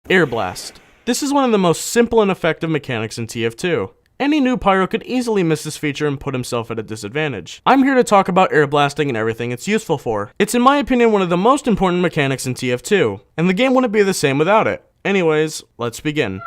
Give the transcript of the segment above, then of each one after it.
Airblast. This is one of the most simple and effective mechanics in TF2. Any new pyro could easily miss this feature and put himself at a disadvantage. I'm here to talk about airblasting and everything it's useful for. It's in my opinion one of the most important mechanics in TF2, and the game wouldn't be the same without it. Anyways, let's begin.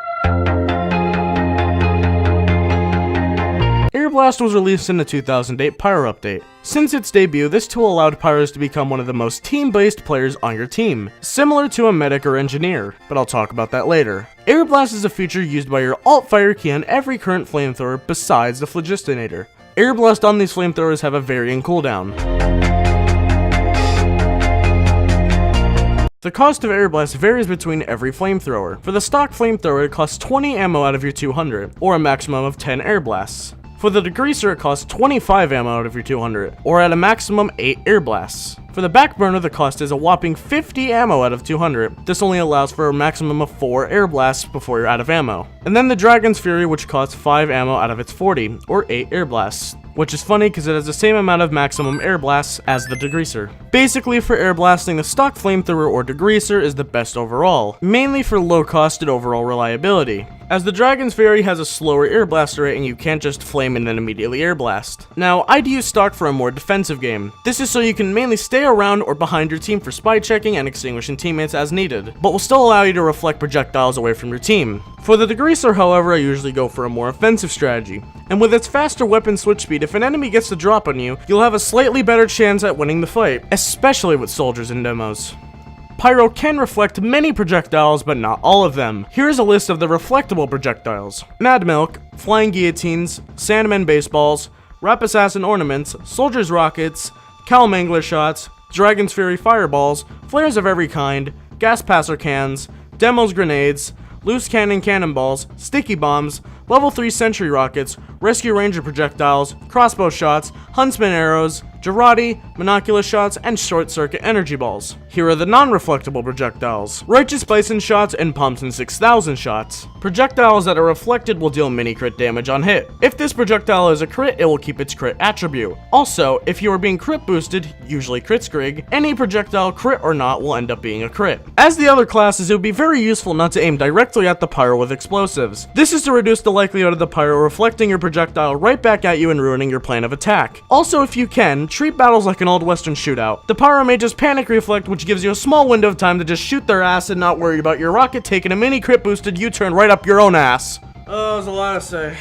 Airblast was released in the 2008 Pyro update. Since its debut, this tool allowed pyros to become one of the most team-based players on your team, similar to a medic or engineer, but I'll talk about that later. Airblast is a feature used by your alt-fire key on every current flamethrower besides the Phlogistinator. Airblast on these flamethrowers have a varying cooldown. The cost of Airblast varies between every flamethrower. For the stock flamethrower, it costs 20 ammo out of your 200, or a maximum of 10 Airblasts. For the degreaser, it costs 25 ammo out of your 200, or at a maximum 8 Airblasts. For the backburner, the cost is a whopping 50 ammo out of 200. This only allows for a maximum of 4 Airblasts before you're out of ammo. And then the Dragon's Fury, which costs 5 ammo out of its 40, or 8 Airblasts. Which is funny because it has the same amount of maximum airblasts as the degreaser. Basically, for airblasting, the stock flamethrower or degreaser is the best overall, mainly for low cost and overall reliability, as the Dragon's Fury has a slower airblast rate and you can't just flame and then immediately airblast. Now, I'd use stock for a more defensive game. This is so you can mainly stay around or behind your team for spy checking and extinguishing teammates as needed, but will still allow you to reflect projectiles away from your team. For the degreaser, however, I usually go for a more offensive strategy, and with its faster weapon switch speed, if an enemy gets the drop on you, you'll have a slightly better chance at winning the fight, especially with soldiers and demos. Pyro can reflect many projectiles, but not all of them. Here's a list of the reflectable projectiles: Mad Milk, Flying Guillotines, Sandman Baseballs, Rap Assassin Ornaments, Soldiers Rockets, Calmangler Shots, Dragon's Fury Fireballs, Flares of every kind, Gas Passer Cans, Demos Grenades, Loose Cannon Cannonballs, Sticky Bombs, Level 3 Sentry Rockets, Rescue Ranger Projectiles, Crossbow Shots, Huntsman Arrows, Girardi, Monoculus Shots, and Short Circuit Energy Balls. Here are the non-reflectable projectiles: Righteous Bison Shots and Pumpkin 6000 Shots. Projectiles that are reflected will deal mini crit damage on hit. If this projectile is a crit, it will keep its crit attribute. Also, if you are being crit boosted, usually crit scrig, any projectile, crit or not, will end up being a crit. As the other classes, it would be very useful not to aim directly at the pyro with explosives. This is to reduce the likelihood of the pyro reflecting your projectile right back at you and ruining your plan of attack. Also, if you can, treat battles like an old western shootout. The pyro may just panic reflect, which gives you a small window of time to just shoot their ass and not worry about your rocket taking a mini crit boosted U-turn right up your own ass. Oh, there's a lot to say.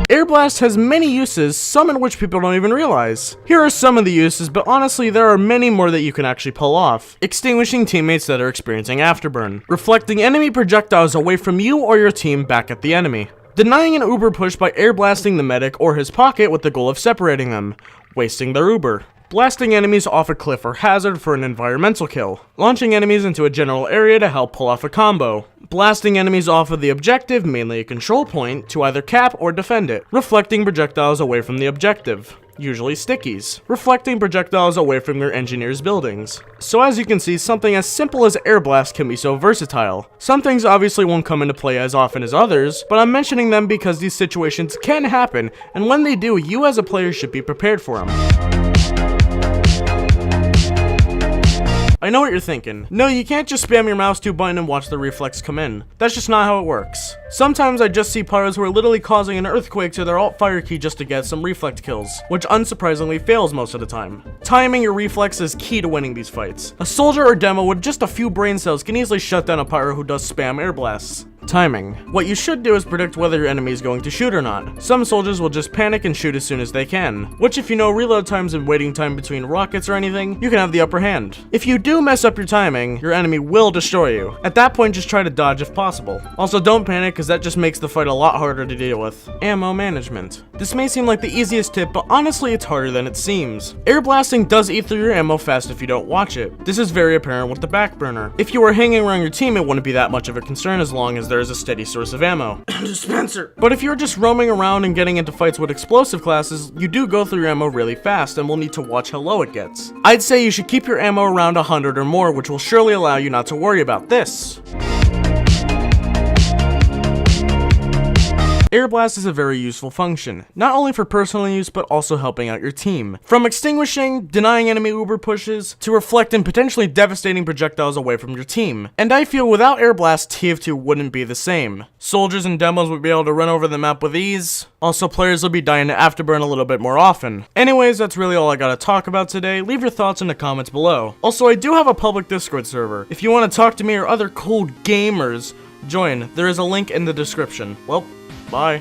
Airblast has many uses, some in which people don't even realize. Here are some of the uses, but honestly there are many more that you can actually pull off. Extinguishing teammates that are experiencing afterburn. Reflecting enemy projectiles away from you or your team back at the enemy. Denying an Uber push by airblasting the medic or his pocket with the goal of separating them. Wasting their Uber. Blasting enemies off a cliff or hazard for an environmental kill. Launching enemies into a general area to help pull off a combo. Blasting enemies off of the objective, mainly a control point, to either cap or defend it. Reflecting projectiles away from the objective, usually stickies. Reflecting projectiles away from your engineer's buildings. So as you can see, something as simple as Airblast can be so versatile. Some things obviously won't come into play as often as others, but I'm mentioning them because these situations can happen, and when they do, you as a player should be prepared for them. I know what you're thinking. No, you can't just spam your mouse to button and watch the reflex come in. That's just not how it works. Sometimes I just see pyros who are literally causing an earthquake to their alt fire key just to get some reflect kills, which unsurprisingly fails most of the time. Timing your reflex is key to winning these fights. A soldier or demo with just a few brain cells can easily shut down a pyro who does spam airblasts. Timing. What you should do is predict whether your enemy is going to shoot or not. Some soldiers will just panic and shoot as soon as they can, which if you know reload times and waiting time between rockets or anything, you can have the upper hand. If you do mess up your timing, your enemy will destroy you. At that point, just try to dodge if possible. Also, don't panic because that just makes the fight a lot harder to deal with. Ammo management. This may seem like the easiest tip, but honestly it's harder than it seems. Airblasting does eat through your ammo fast if you don't watch it. This is very apparent with the backburner. If you were hanging around your team, it wouldn't be that much of a concern as long as there is a steady source of ammo. Dispenser. But if you're just roaming around and getting into fights with explosive classes, you do go through your ammo really fast and will need to watch how low it gets. I'd say you should keep your ammo around 100 or more, which will surely allow you not to worry about this. Airblast is a very useful function, not only for personal use but also helping out your team. From extinguishing, denying enemy uber pushes, to reflecting potentially devastating projectiles away from your team. And I feel without Airblast, TF2 wouldn't be the same. Soldiers and demos would be able to run over the map with ease, also players will be dying to afterburn a little bit more often. Anyways, that's really all I gotta talk about today. Leave your thoughts in the comments below. Also, I do have a public Discord server. If you want to talk to me or other cool gamers, join. There is a link in the description. Well, bye.